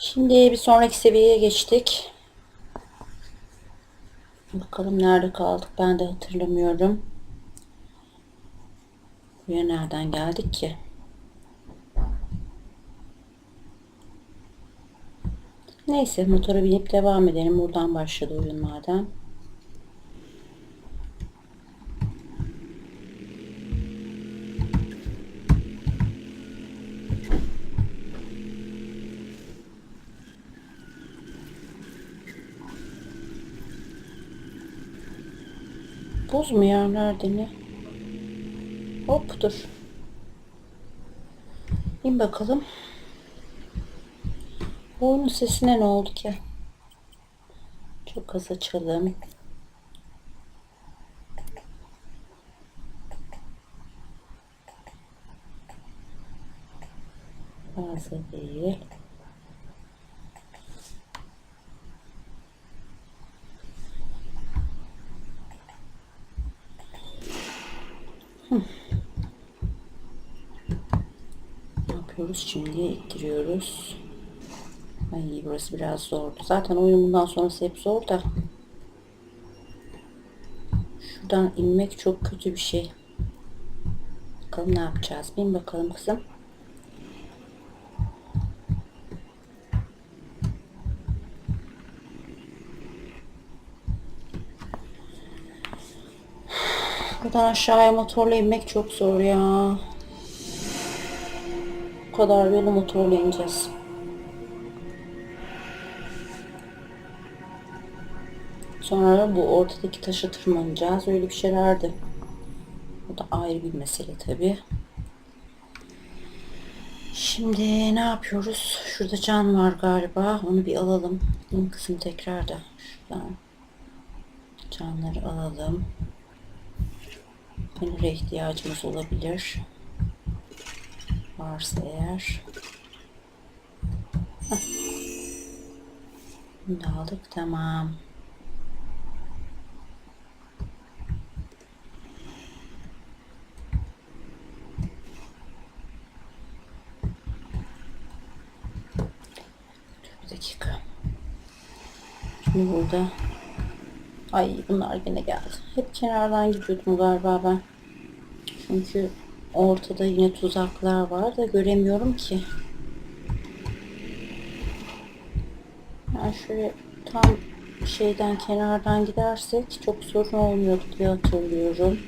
Şimdi bir sonraki seviyeye geçtik. Bakalım nerede kaldık, ben de hatırlamıyorum. Buraya nereden geldik ki? Neyse, motora binip devam edelim. Buradan başladı oyun madem. Buz mu ya, nerede ne? Hop dur. İn bakalım. Oyunun sesine ne oldu ki? Çok az açalım. Fazla değil. Ne yapıyoruz şimdi? İttiriyoruz. Ay, burası biraz zordu. Zaten oyun bundan sonrası hep zor da. Şuradan inmek çok kötü bir şey. Bakalım ne yapacağız? Bin bakalım kızım. Buradan aşağıya motorla inmek çok zor ya. Bu kadar yolu motorla ineceğiz. Sonra bu ortadaki taşa tırmanacağız. Öyle bir şeylerdi. Bu da ayrı bir mesele tabii. Şimdi ne yapıyoruz? Şurada can var galiba. Onu bir alalım. Bu kısım tekrar da şuradan canları alalım. Bunlara ihtiyacımız olabilir. Varsa eğer. Heh. Bunu da aldık. Tamam. Bir dakika. Şimdi burada. Ay, bunlar gene geldi. Hep kenardan gidiyordum galiba ben. Çünkü ortada yine tuzaklar var da göremiyorum ki. Yani şöyle tam şeyden, kenardan gidersek çok sorun olmuyordu diye hatırlıyorum.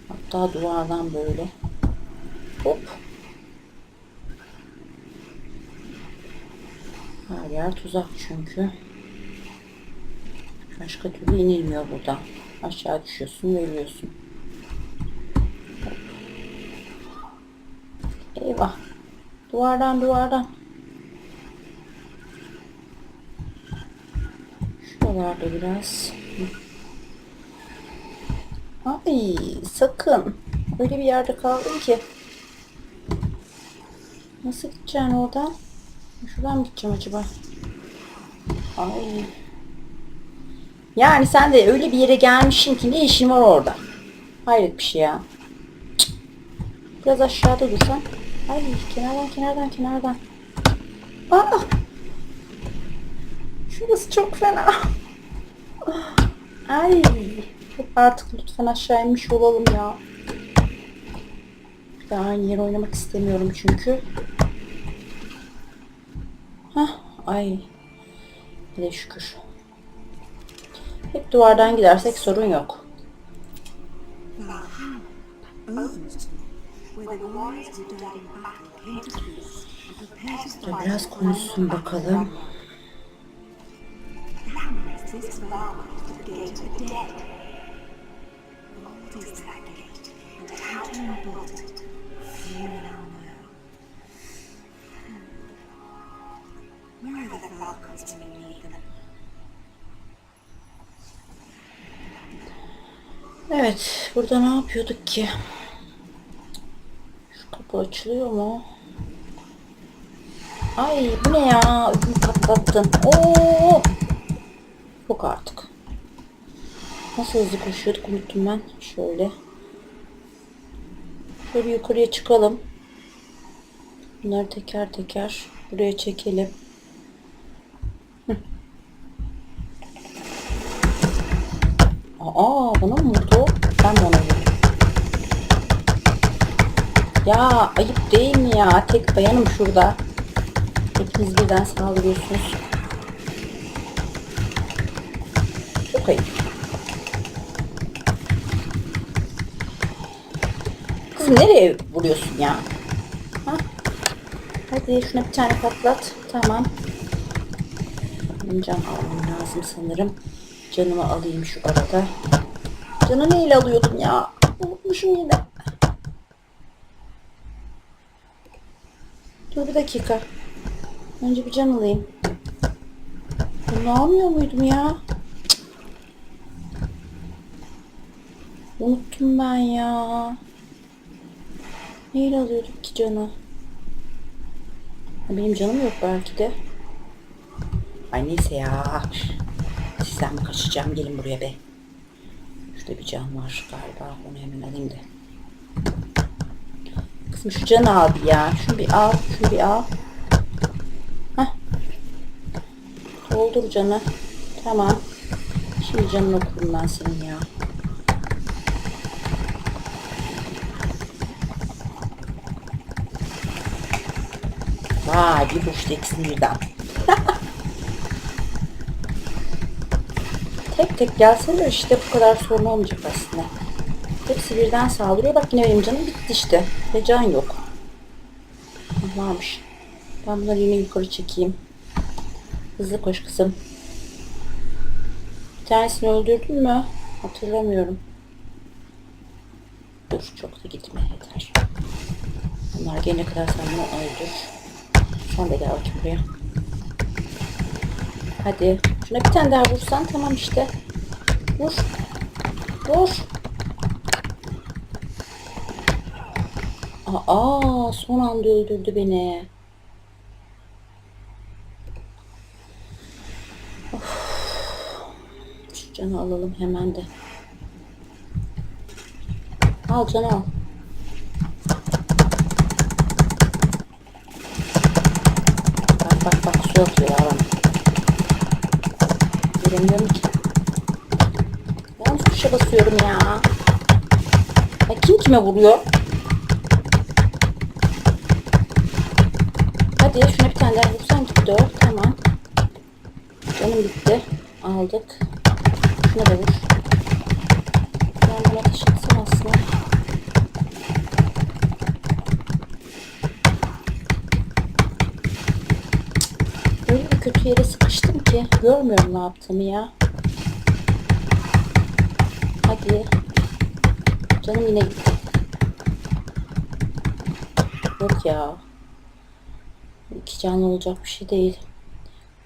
Hatta duvardan böyle. Hop. Her yer tuzak çünkü. Başka türlü inilmiyor buradan. Aşağı düşüyorsun ve ölüyorsun. Hop. Eyvah. Duvardan. Şuralarda biraz. Ay, sakın. Öyle bir yerde kaldım ki. Nasıl gideceksin oradan? Şuradan mı gideceğim acaba? Ay. Yani sen de öyle bir yere gelmişsin ki ne işin var orada? Hayret bir şey ya. Cık. Biraz aşağıda dursan. Ay, kenardan. Aa! Şurası çok fena. Ay. Artık lütfen aşağı inmiş olalım ya. Bir daha aynı yere oynamak istemiyorum çünkü. Hah, ay. Bir de şükür. Hep duvardan gidersek sorun yok. Biraz konuşsun bakalım. Evet, burada ne yapıyorduk ki? Şu kapı açılıyor mu? Ay, bu ne ya? Ödümü patlattın. Oo! Yok artık. Nasıl hızlı koşuyorduk unuttum ben. Şöyle. Şöyle yukarıya çıkalım. Bunları teker teker Buraya çekelim. Aa, bana mı vurdu? Ben de ona vurdum. Ya ayıp değil mi ya? Tek bayanım şurada. Hepiniz birden saldırıyorsunuz. Çok ayıp. Kızım nereye vuruyorsun ya? Ha? Hadi şuna bir tane patlat. Tamam. Benim can almam lazım sanırım. Canımı alayım şu arada. Canı neyle alıyordum ya? Unutmuşum yine. Dur bir dakika. Önce bir can alayım. Bunu almıyor muydum ya? Cık. Unuttum ben ya. Neyle alıyorduk ki canı? Benim canım yok belki de. Ay neyse ya. Sizden mi kaçacağım? Gelin buraya be. Şurada bir can var galiba. Onu hemen alayım da. Kızım şu canı al bir ya. Şunu bir al. Şunu bir al. Heh. Doldur canı. Tamam. Şimdi canını okurum ben senin ya. Vay bir boş teksin birden. Tek tek gelseler işte bu kadar sorun olmayacak aslında. Hepsi birden saldırıyor. Bak yine benim canım bitti işte. Ve can yok. Varmış. Ben bunları yine yukarı çekeyim. Hızlı koş kızım. Bir tanesini öldürdün mü? Hatırlamıyorum. Dur çok da gitme yeter. Bunlar gelene kadar sen bunu öldür. Sen de gel bakayım buraya. Hadi. Şuna bir tane daha vursan tamam işte. Vur. Vur. Aa, son anda öldürdü beni. Of. Şu canı alalım hemen de. Al canı al. Bak su atıyor ya bana. Göremiyorum ki. Yanlış tuşa basıyorum ya. Ya kim kime vuruyor? Hadi şuna bir tane daha vursan gitti o. Tamam. Canım bitti. Aldık. Şuna da vur. Ben buna ateş etsem aslında. Öyle bir kötü yere sıkıştım ki görmüyorum ne yaptığımı ya. Hadi. Canım yine gitti. Yok ya. İki canlı olacak bir şey değil.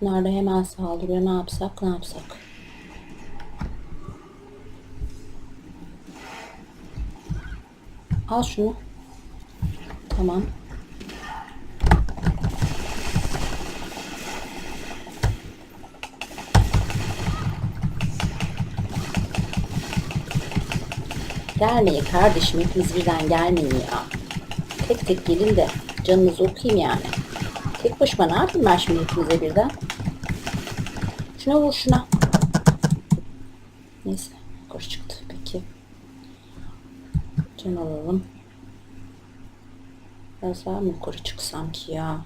Bunlar da hemen saldırıyor. Ne yapsak ne yapsak. Al şunu. Tamam. Gelmeyin kardeşim. Hepiniz birden gelmeyin ya. Tek tek gelin de canınızı okuyayım yani. Tek başıma ne yapayım ben şimdi hepinize birden? Şuna vur şuna. Neyse. Koş çıktı. Peki. Can alalım. Biraz daha mı yukarı çıksam ki ya?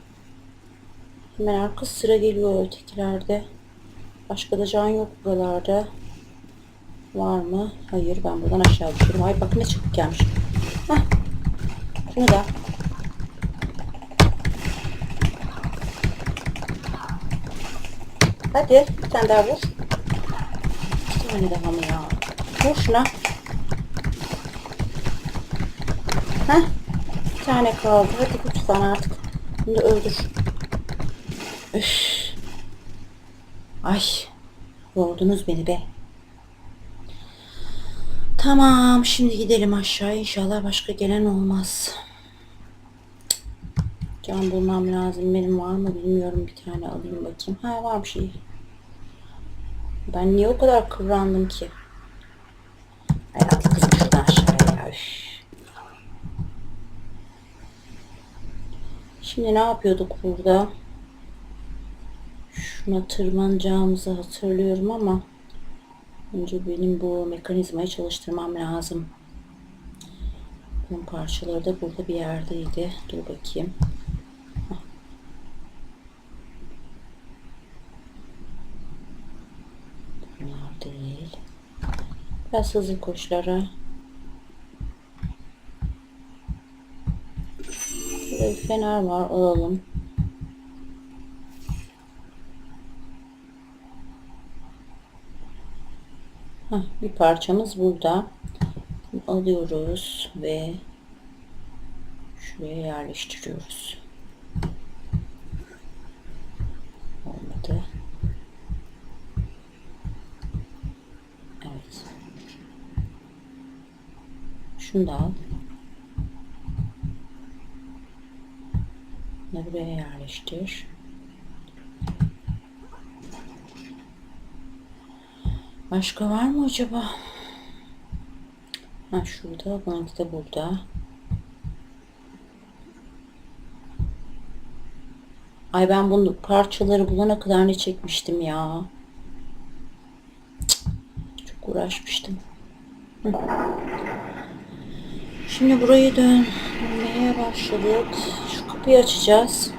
Hemen arka sıra geliyor ötekilerde. Başka da can yok buralarda. Var mı? Hayır, ben buradan aşağı düşüyorum. Ay bak ne çabuk gelmiş. Heh. Şunu da. Hadi bir tane daha vur. Bir tane daha mı ya? Vur şuna. Heh. Bir tane kaldı. Hadi lütfen artık. Bunu da öldür. Üff. Ay. Yordunuz beni be. Tamam. Şimdi gidelim aşağı. İnşallah başka gelen olmaz. Can bulmam lazım. Benim var mı bilmiyorum. Bir tane alayım bakayım. Ha var bir şey. Ben niye o kadar kıvrandım ki? Hayatlı kızım şuradan aşağıya. Üff. Şimdi ne yapıyorduk burada? Şuna tırmanacağımızı hatırlıyorum ama önce benim bu mekanizmayı çalıştırmam lazım. Bunun parçaları da burada bir yerdeydi. Dur bakayım. Bunlar değil. Biraz hızlı koşlara. Burada bir fener var. Alalım. Bir parçamız burada. Alıyoruz ve şuraya yerleştiriyoruz. Olmadı. Evet. Şunu da al. Bunu buraya yerleştir. Başka var mı acaba? Şurada. Bununki de burada. Ay ben bunu parçaları bulana kadar ne çekmiştim ya. Çok uğraşmıştım. Şimdi burayı dönmeye başladık. Şu kapıyı açacağız.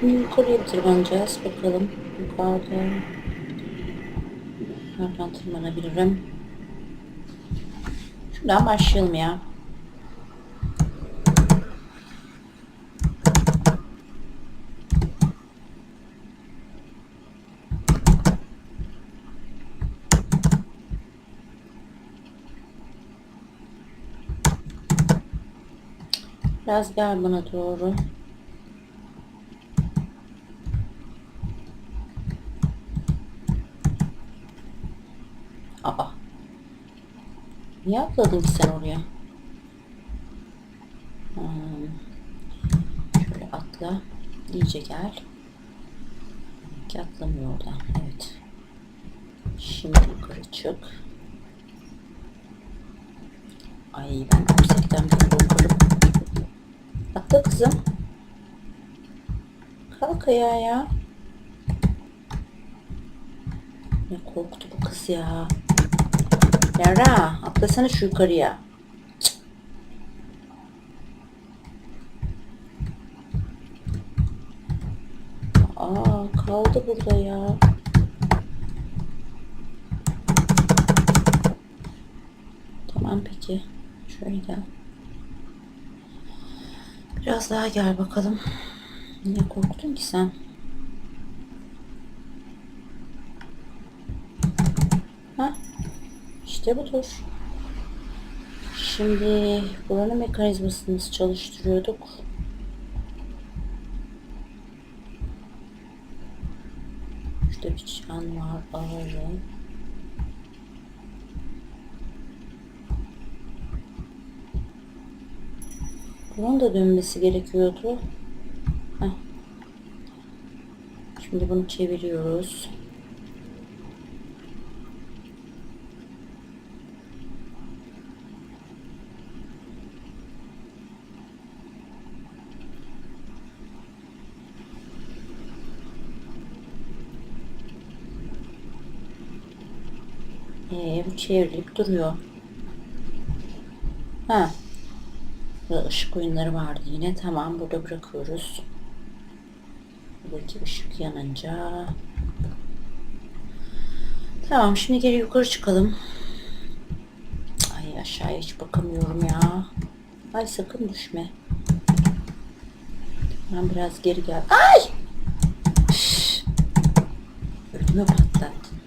Şimdi yukarıya tırmanacağız. Bakalım yukarıda nereden tırmanabilirim? Şuradan başlayalım ya. Biraz gel bana doğru. Aa. Niye atladın ki sen oraya? Şöyle atla. İyice gel. Ki atlamıyor oradan. Evet. Şimdi yukarı çık. Ay ben yüksekten bir korkarım. Atla kızım. Kalk ayağa ya. Ne korktu bu kız ya. Yara atlasana şu yukarıya. Cık. Aa kaldı burada ya. Tamam peki. Şöyle gel. Biraz daha gel bakalım. Niye korktun ki sen? İşte budur. Şimdi buranın mekanizmasını nasıl çalıştırıyorduk? Şurada bir çan var. Alalım. Bunun da dönmesi gerekiyordu. Heh. Şimdi bunu çeviriyoruz. Bu çevrilip duruyor. Burada ışık oyunları vardı yine. Tamam burada bırakıyoruz. Buradaki ışık yanınca. Tamam şimdi geri yukarı çıkalım. Ay aşağıya hiç bakamıyorum ya. Ay sakın düşme. Ben biraz geri gel. Ay! Ödümü patlattın.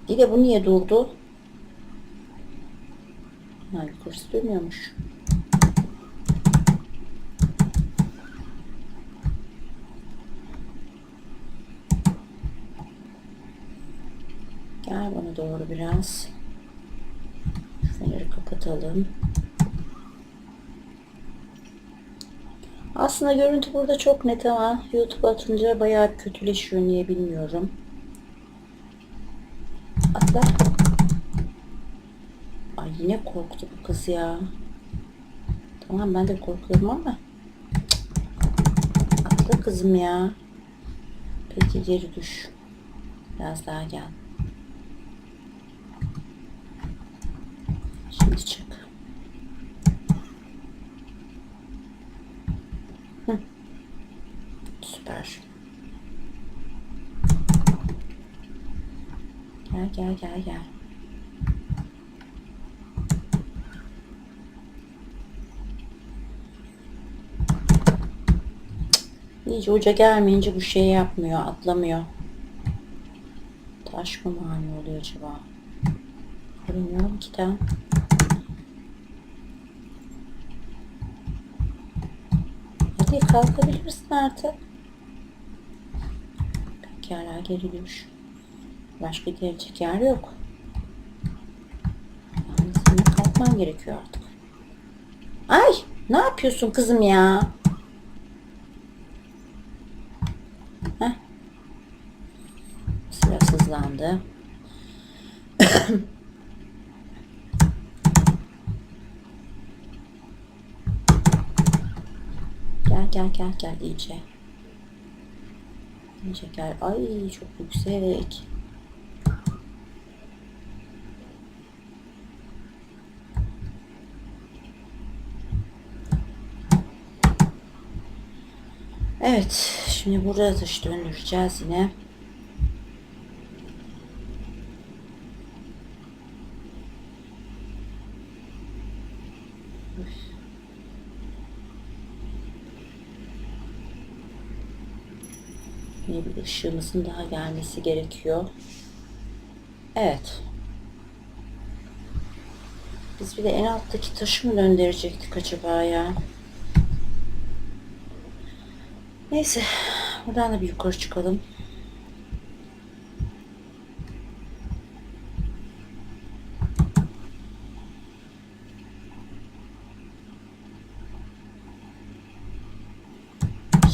Bir de bu niye durdu? Yukarısı dönüyormuş. Gel bana doğru biraz. Feneri kapatalım. Aslında görüntü burada çok net ama YouTube atınca bayağı kötüleşiyor. Niye bilmiyorum. Atla. Ay yine korktu bu kız ya. Tamam ben de korkuyorum ama. Atla kızım ya. Peki geri düş. Biraz daha gel. Şimdi çık. Hı. Süper. Gel gel gel gel. İyice uca gelmeyince bu şey yapmıyor, atlamıyor. Taş mı mani oluyor acaba? Bilmiyorum ki de. Hadi kalkabilirsin artık. Pekala geri düş. Başka gelecek yer yok. Yani senin kalkman gerekiyor artık. Ay ne yapıyorsun kızım ya? Heh. Biraz hızlandı. Gel gel gel gel iyice. İyice gel. Ay çok yüksek. Evet. Şimdi burada taşı döndüreceğiz yine. Yine bir ışığımızın daha gelmesi gerekiyor. Evet. Biz bir de en alttaki taşı mı döndürecektik acaba ya? Neyse. Buradan da bir yukarı çıkalım.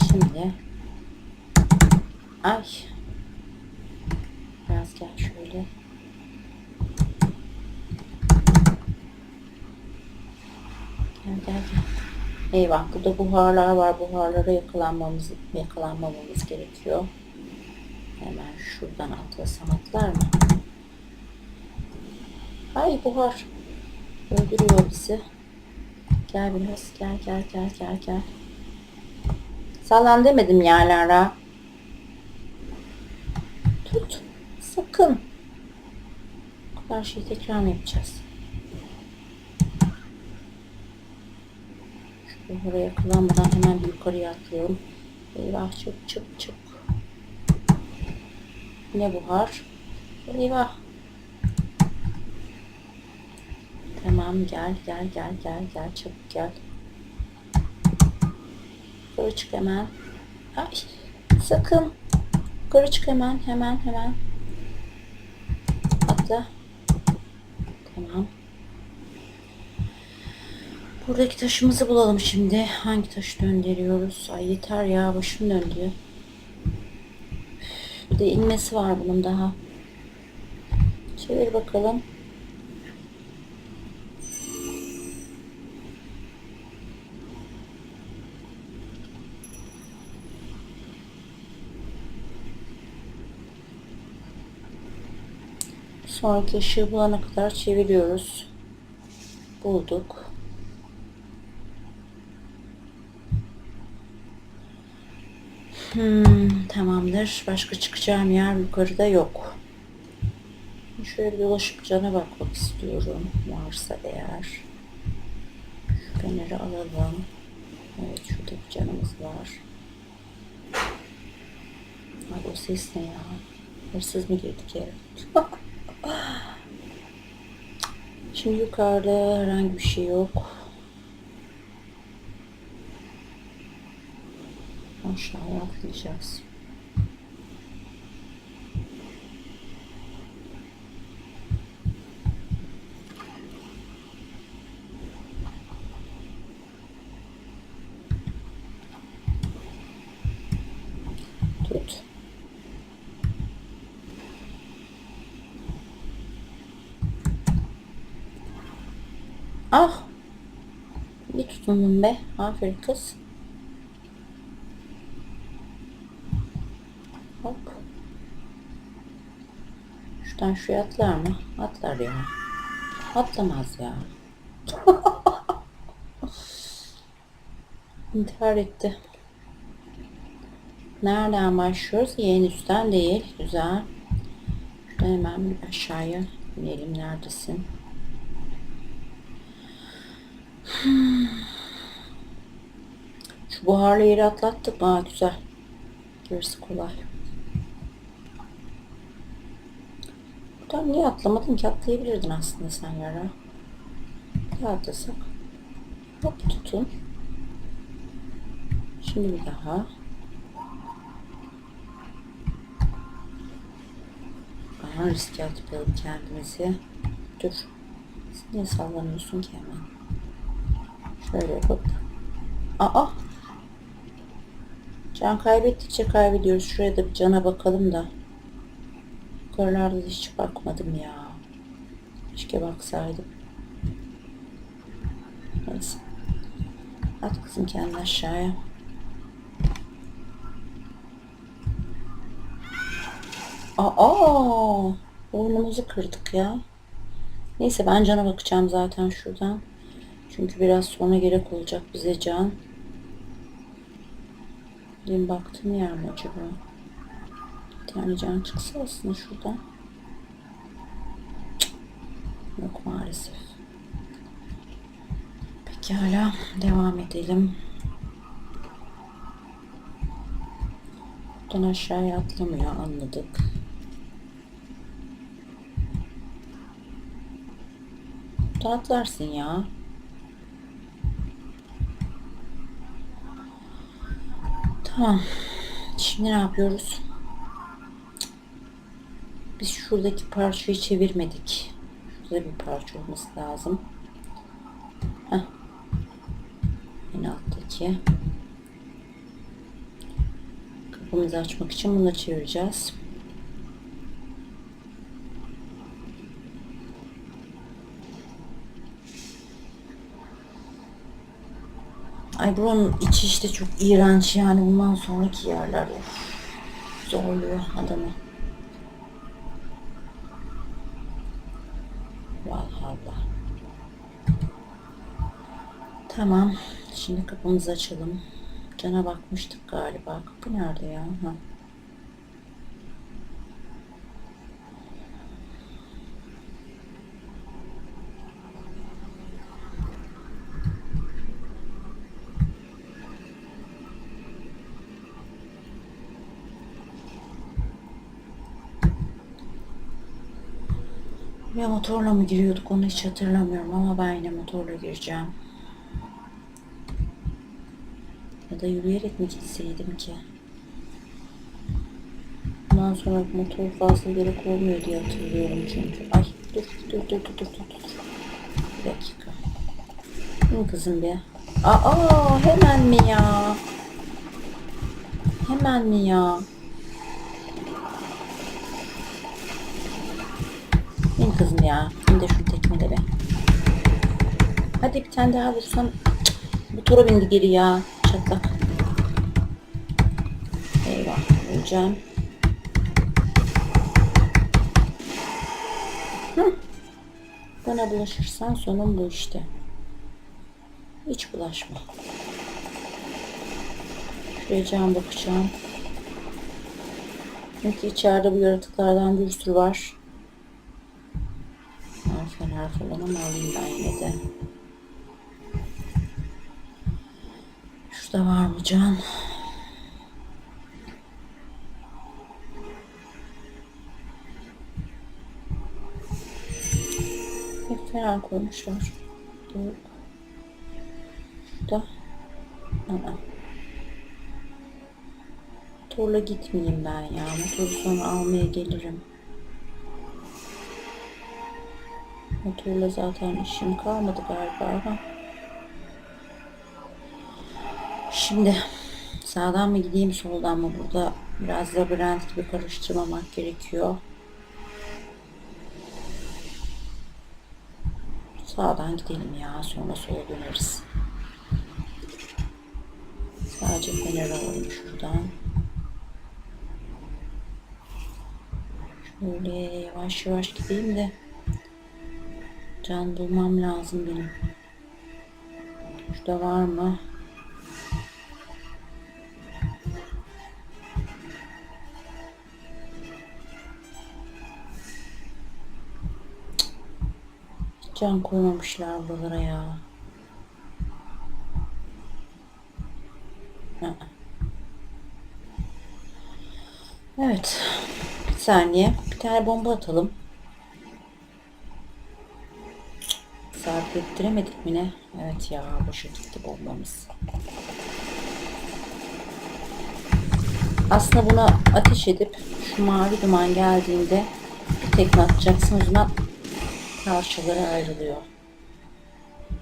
Şimdi. Ay. Biraz gel şöyle. Gel gel gel. Eyvah burada buharlar var. Buharlara yakalanmamamız gerekiyor. Hemen şuradan atlasam atlar mı? Ay buhar. Öldürüyor bizi. Gel biraz. Gel gel gel gel gel. Sallan demedim ya Lara. Tut. Sakın. Bu kadar şeyi tekrar mı yapacağız? Buraya yakalanmadan hemen bir yukarıya atlayalım. Eyvah çık çık çık. Ne buhar? Eyvah. Tamam gel gel gel gel gel çabuk gel. Yukarı çık hemen. Ay sakın. Yukarı çık hemen hemen. Atla. Tamam. Buradaki taşımızı bulalım şimdi. Hangi taşı döndürüyoruz? Ay yeter ya başım döndü. Bir de inmesi var bunun daha. Çevir bakalım. Sonraki ışığı bulana kadar çeviriyoruz. Bulduk. Tamamdır. Başka çıkacağım yer yukarıda yok. Şöyle bir dolaşıp cana bakmak istiyorum. Varsa eğer. Şu feneri alalım. Evet şurada bir canımız var. Abi o ses ne ya? Hırsız mı girdik eve? Şimdi yukarıda herhangi bir şey yok. Aşağıya atlayacağız. Tut. Ah! Bir tutun Be. Aferin kız. Hop. Şuradan şuraya atlar mı? Atlar ya. Atlamaz ya. İntihar etti. Nereden başlıyoruz? En üstten değil. Güzel. Şuradan hemen bir aşağıya inelim. Neredesin? Şu buharlı yeri atlattık. Aa, güzel. Gerisi kolay. Buradan niye atlamadın ki? Atlayabilirdin aslında sen yara. Bir atlasak. Hop tutun. Şimdi bir daha. Aha, riske atmayalım kendimizi. Dur. Sen niye sallanıyorsun ki hemen? Şöyle yapıp. Aa! Can kaybettikçe kaybediyoruz. Şuraya da bir cana bakalım da. Yukarılarda da hiç bakmadım ya. Keşke baksaydım. Neyse. At kızım kendini aşağıya. Aa! Burnumuzu kırdık ya. Neyse ben cana bakacağım zaten şuradan. Çünkü biraz sonra gerek olacak bize can. Benim baktığım yer mi acaba? Bir tane can çıksa aslında şuradan. Cık. Yok maalesef. Pekala devam edelim. Buradan aşağıya atlamıyor, anladık. Buradan atlarsın ya. Tamam. Şimdi ne yapıyoruz? Biz şuradaki parçayı çevirmedik. Şurada bir parça olması lazım. Heh. En alttaki. Kapımızı açmak için bunu çevireceğiz. Ay buranın içi işte çok iğrenç yani, bundan sonraki yerler zorluyor adamı. Vallahi. Tamam. Şimdi kapımızı açalım. Cana bakmıştık galiba. Kapı nerede ya? Ha. Ya motorla mı giriyorduk onu hiç hatırlamıyorum ama ben yine motorla gireceğim. Ya da yürüyerek mi gitseydim ki? Bundan sonra motor fazla gerek olmuyor diye hatırlıyorum çünkü. Ay dur. Bir dakika. Dur kızım bir. Aa hemen mi ya? Hemen mi ya? Benim kızım ya. Şimdi de şu tekmede be. Hadi bir tane daha vursan. Bu tura bindi geri ya. Çatlak. Eyvah. Öleceğim. Bana bulaşırsan sonun bu işte. Hiç bulaşma. Şuraya can bakacağım. Çünkü içeride bu yaratıklardan bir sürü var. Fener falan ama alayım ben yine de. Şurada var mı can? Hep fener koymuşlar. Dur. Şurada. Ana. Motorla gitmeyeyim ben ya. Motoru sonra almaya gelirim. Motorla zaten işim kalmadı galiba ama. Şimdi sağdan mı gideyim soldan mı? Burada biraz labirent gibi karıştırmamak gerekiyor. Sağdan gidelim ya, sonra sola döneriz. Acil fener alalım şuradan. Şöyle yavaş yavaş gideyim de can bulmam lazım benim. Şurada var mı? Hiç can koymamışlar buralara ya. Evet. Bir saniye. Bir tane bomba atalım. Sarf ettiremedik mi ne? Evet ya, boşa gitti bombamız. Aslında buna ateş edip şu mavi duman geldiğinde bir tekme atacaksın, o zaman parçalara ayrılıyor.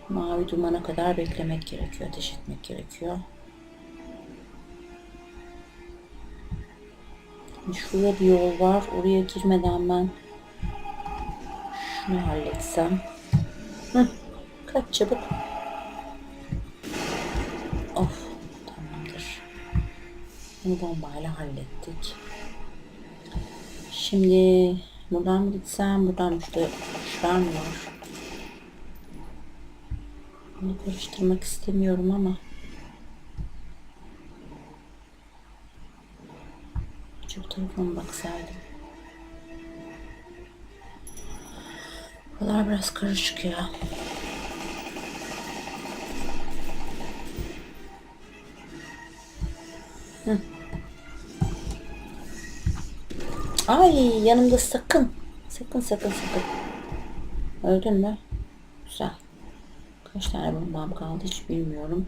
Mavi dumana kadar beklemek gerekiyor, ateş etmek gerekiyor. Şurada bir yol var, oraya girmeden ben şunu halletsem. Kaç çabuk. Of, tamamdır. Bunu bombayla hallettik. Şimdi buradan mı gitsem, buradan mı? Şurada mı var? Bunu karıştırmak istemiyorum ama şu tarafa mı baksaydım? Buralar biraz karışık ya. Ay, yanımda sakın. Sakın. Öldün mü? Güzel. Kaç tane bombam kaldı hiç bilmiyorum.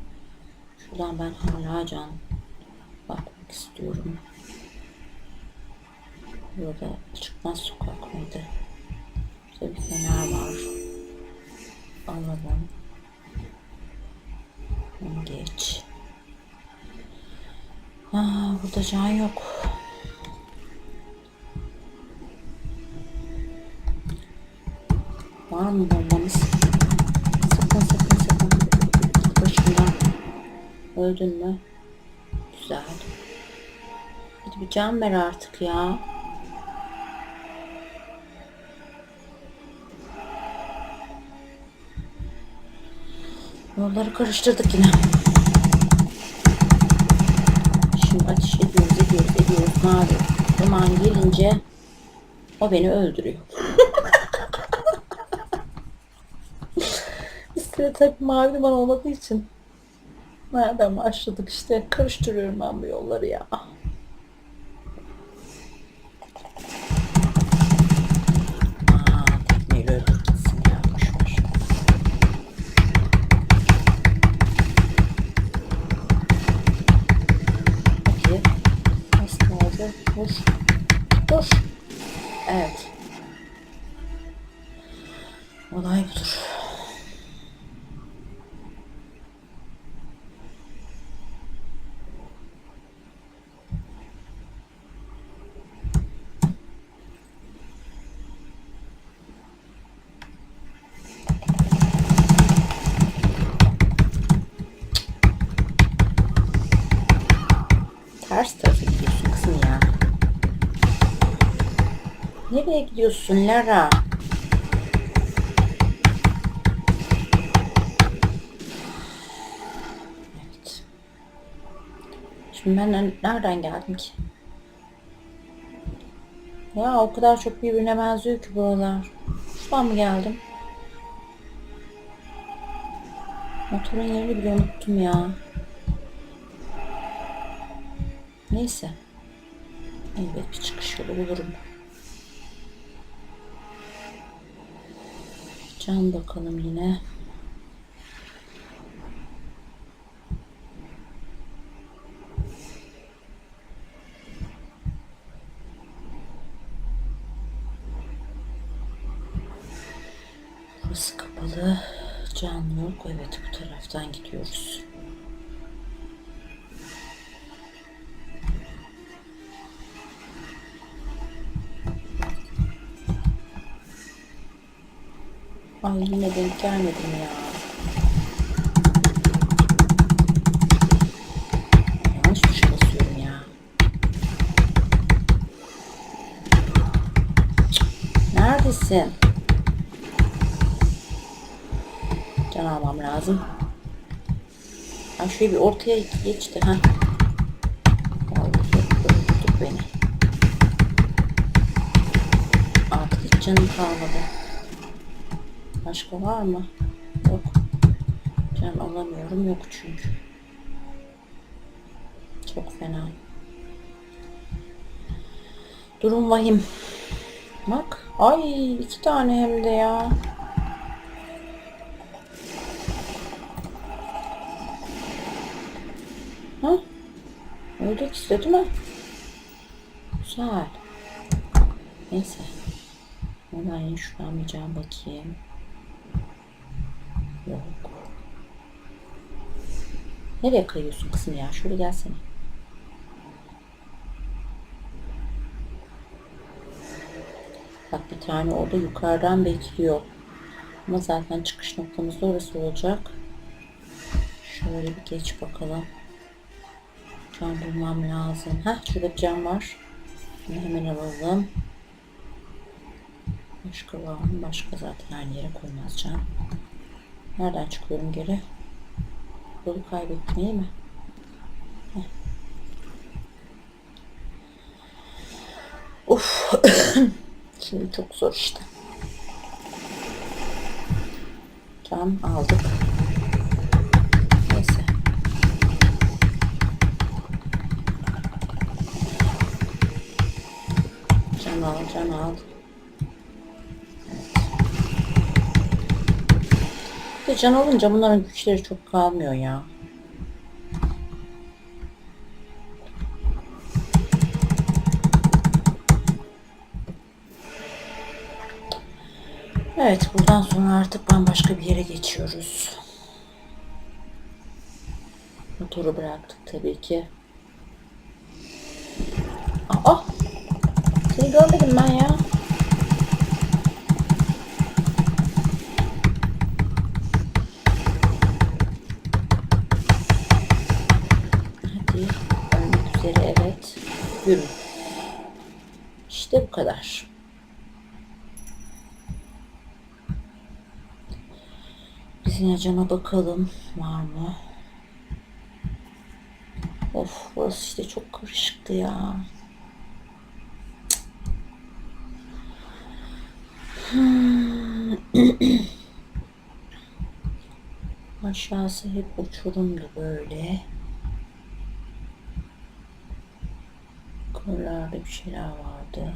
Şuradan ben hala can bakmak istiyorum. Burada çıkmaz sokak mıydı? Burada bir fener var. Alalım. Onu geç. Burada can yok. Var mı bombamız? Sakın. Başından. Öldün mü? Güzel. Hadi bir can ver artık ya. Yolları karıştırdık yine. Şimdi ateş ediyoruz. Mavi duman gelince o beni öldürüyor. Üstüne tabii mavi duman olmadığı için nereden başladık işte, karıştırıyorum ben bu yolları ya. Tekmeyle öldür gitsin ya, boşver. Hadi. Az kaldı. Vur. Evet. Olay budur. Ters tarafa gidiyorsun kızım ya. Nereye gidiyorsun Lara? Evet. Şimdi ben nereden geldim ki? Ya o kadar çok birbirine benziyor ki buralar. Şuradan mı geldim? Motorun yerini bile unuttum ya. Neyse. Elbet bir çıkış yolu bulurum. Can bakalım yine. Burası kapalı. Can yok. Evet, bu taraftan gidiyoruz. Ay, yine denk gelmedim ya. Neredesin? Can almam lazım. Ha şöyle bir ortaya geçti. Ha. Öldürdük beni. Artık hiç canım kalmadı. Başka var mı? Yok. Can alamıyorum. Yok çünkü. Çok fena. Durum vahim. Bak. Ay 2 tane hem de ya. Ha? Öldük işte değil mi? Güzel. Neyse. Ben şuradan bir can bakayım. Yok. Nereye kayıyorsun kızım ya? Şöyle gelsene. Bak bir tane orada yukarıdan bekliyor. Ama zaten çıkış noktamız da orası olacak. Şöyle bir geç bakalım. Can bulmam lazım. Heh, şurada bir cam var. Bunu hemen alalım. Başka var mı? Başka zaten her yere koymaz can. Nereden çıkıyorum geri? Yolu kaybettim iyi mi? Heh. Of. Şimdi çok zor işte. Can aldık. Neyse. Can al, can al. Evet. Can olunca bunların güçleri çok kalmıyor ya. Evet, buradan sonra artık bambaşka bir yere geçiyoruz. Motoru bıraktık tabii ki. Aa! Seni görmedim ben ya. Hadi ölmek üzere evet. Yürü. İşte bu kadar. Biz yine cana bakalım. Var mı? Of burası işte çok karışıktı ya. Aşağısı hep uçurumdu böyle. Yukarılarda bir şeyler vardı.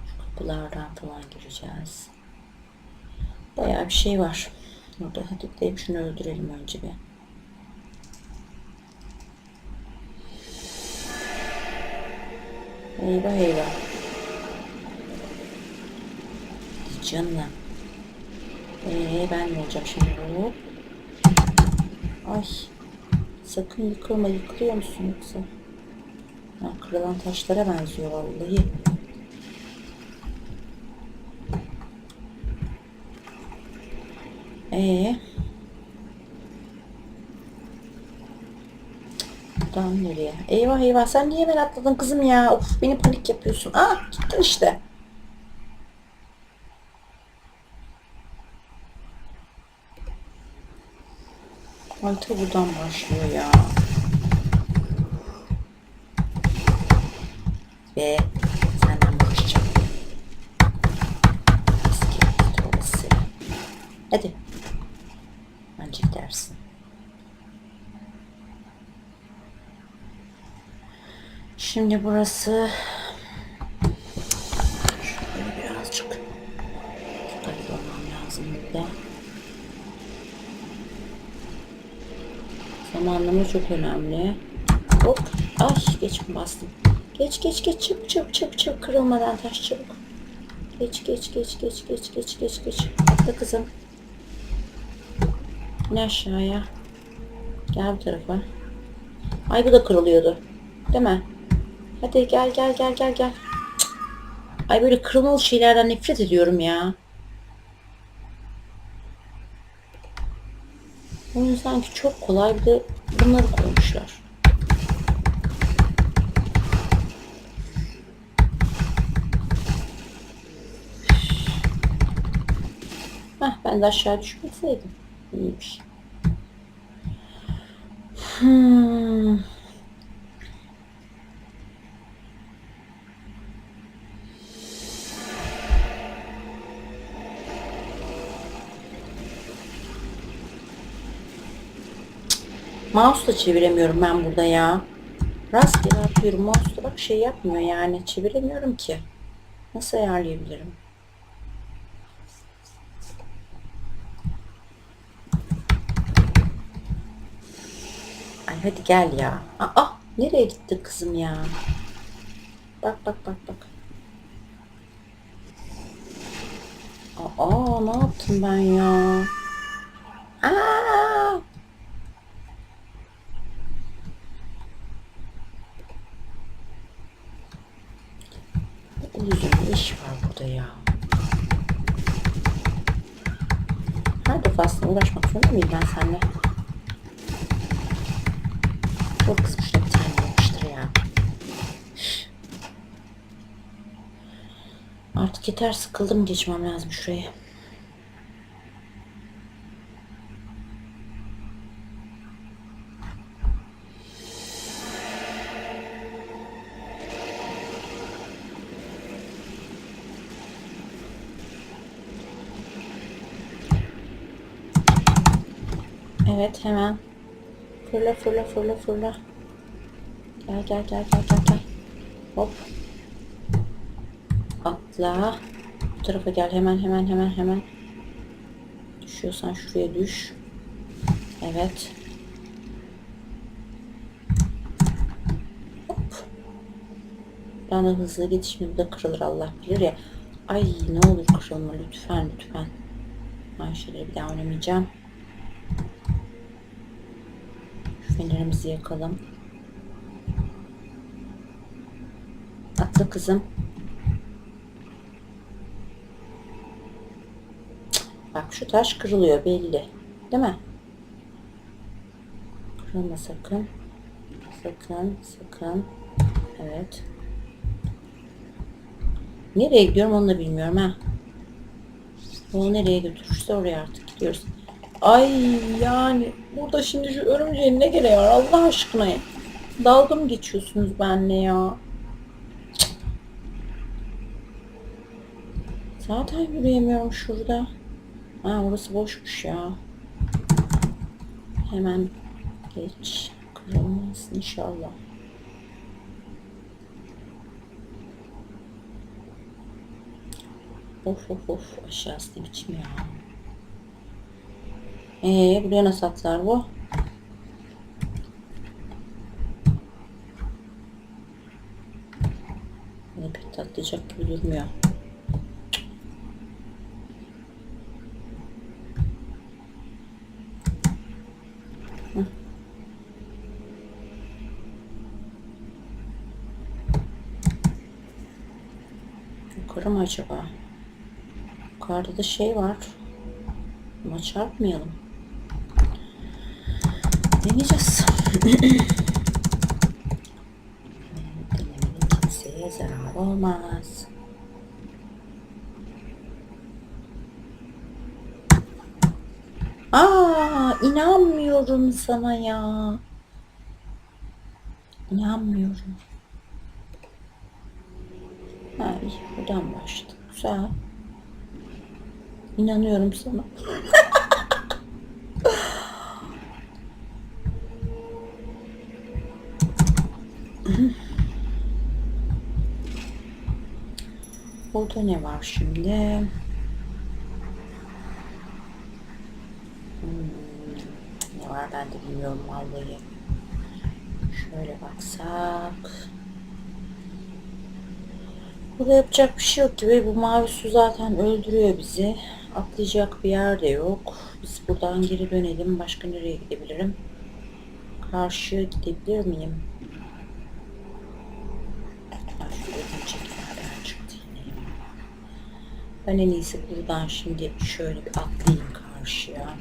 Şu kapılardan falan gireceğiz. Bayağı bir şey var. Burada hadi gidelim şunu öldürelim önce bir. Eyvah eyvah. Canım. Ben ne olacağım şimdi bu? Ay. Sakın yıkılma. Yıkılıyor musun yoksa? Ha, kırılan taşlara benziyor vallahi. Buradan nereye? Eyvah eyvah sen niye hemen atladın kızım ya? Of beni panik yapıyorsun. Ah gittin işte. Harita buradan başlıyor ya. Ve senden uğraşacağım. Eski olası. Hadi. Bence gidersin. Şimdi burası şöyle birazcık dikkatli olmam lazım burada. Zamanlama çok önemli. Hop. Ay geç mi bastım? Geç geç geç çabuk çabuk çabuk çabuk kırılmadan taş çabuk. Geç geç geç geç geç geç geç geç. Atla kızım. İn aşağıya. Gel bu tarafa. Ay bu da kırılıyordu. Değil mi? Hadi gel gel gel gel gel. Cık. Ay böyle kırılmalı şeylerden nefret ediyorum ya. Oyun sanki çok kolay bir de bunları koymuşlar. Ben de aşağı düşmeseydim. İyiymiş. Hmm. Mouse'la çeviremiyorum ben burada ya. Rastgele atıyorum. Mouse'la bak şey yapmıyor yani. Çeviremiyorum ki. Nasıl ayarlayabilirim? Ay hadi gel ya. Aa, nereye gitti kızım ya? Bak bak bak bak. Aa, ne yaptım ben ya? Aa! Ne iş var burada ya? Her defasında uğraşmak zorunda mıyım ben seninle? Çok kızmış da bir tane yapmıştır ya. Artık yeter, sıkıldım, geçmem lazım şuraya. Evet, hemen. Fırla fırla fırla fırla. Gel gel gel gel gel gel. Hop. Atla. Bu tarafa gel, hemen hemen hemen hemen. Düşüyorsan şuraya düş. Evet. Hop. Ben de hızlı git, şimdi de kırılır Allah bilir ya. Ay ne olur kırılma lütfen lütfen. Ben şeyleri bir daha oynamayacağım. Şu fenerimizi yakalım. Atla kızım. Bak şu taş kırılıyor belli. Değil mi? Kırılma sakın. Sakın sakın. Evet. Nereye gidiyorum onu da bilmiyorum ha. Yol nereye götürürse oraya artık gidiyoruz. Ay yani burada şimdi şu örümceğin ne gereği var Allah aşkına ya. Dalga mı geçiyorsunuz benimle ya? Zaten yürüyemiyorum şurada. Ha orası boşmuş ya. Hemen geç. Kırılmaz inşallah. Of of of, aşağısı ne biçim ya. Buraya nasıl atlar bu? Beni pek atlayacak gibi durmuyor. Yukarı mı acaba? Yukarıda da şey var. Ama çarpmayalım. Deneyeceğiz. Denemenin kimseye zarar olmaz. Aa, inanmıyorum sana ya. İnanmıyorum. Ha, iyi, buradan başladık. Güzel. İnanıyorum sana. Burada ne var şimdi? Ne var ben de bilmiyorum vallahi. Şöyle baksak. Burada yapacak bir şey yok gibi. Bu mavi su zaten öldürüyor bizi. Atlayacak bir yer de yok. Biz buradan geri dönelim. Başka nereye gidebilirim? Karşıya gidebilir miyim? Ben en iyisi buradan şimdi şöyle bir atlayayım karşıya.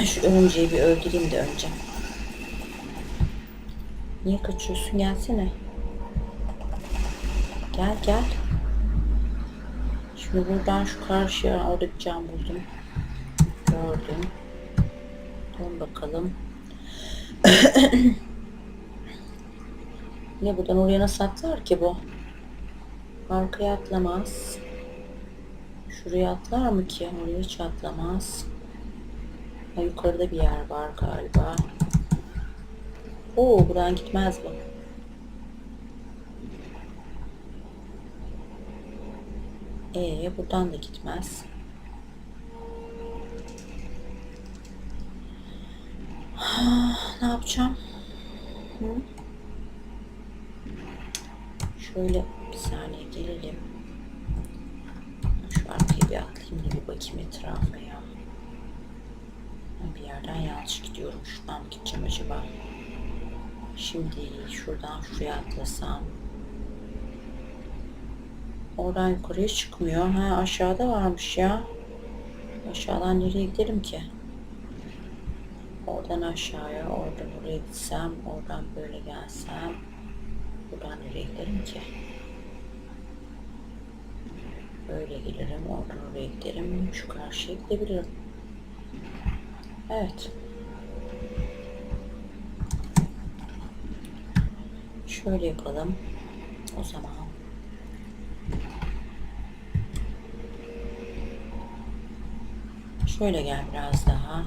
Şu örümceği bir öldüreyim de önce. Niye kaçıyorsun? Gelsene. Gel gel. Şimdi buradan şu karşıya orada bir cam buldum. Gördüm. Dön bakalım. Ne buradan oraya nasıl atlar ki bu? Arkaya atlamaz. Şuraya atlar mı ki? Oraya hiç atlamaz. Ha, yukarıda bir yer var galiba. Oo, buradan gitmez bu. Buradan da gitmez. Ne yapacağım? Hı? Şöyle bir saniye gelelim. Şu arkaya bir atlayayım da bir bakayım etrafa ya. Ben bir yerden yanlış gidiyorum. Şuradan mı gideceğim acaba? Şimdi şuradan şuraya atlasam. Oradan yukarıya çıkmıyor. Ha, aşağıda varmış ya. Aşağıdan nereye gidelim ki? Oradan aşağıya, oradan oraya gitsem, oradan böyle gelsem. Buradan nereye giderim ki? Böyle gelirim, oradan oraya giderim. Şu karşıya gidebilirim. Evet. Şöyle yapalım. O zaman. Şöyle gel biraz daha.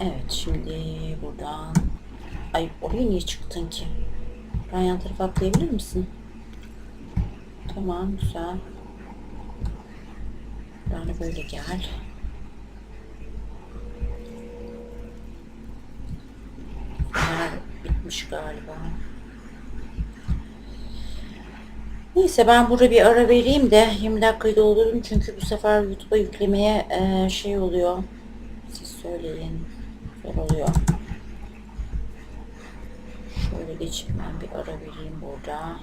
Evet, şimdi buradan. Ay, oraya niye çıktın ki? Ben yan tarafa atlayabilir misin? Tamam, güzel. Yani böyle gel. Yer bitmiş galiba. Neyse, ben burada bir ara vereyim de 20 dakikayı doldurdum çünkü bu sefer YouTube'a yüklemeye şey oluyor. Siz söyleyin. Zor oluyor. Şöyle geçip ben bir ara vereyim burada.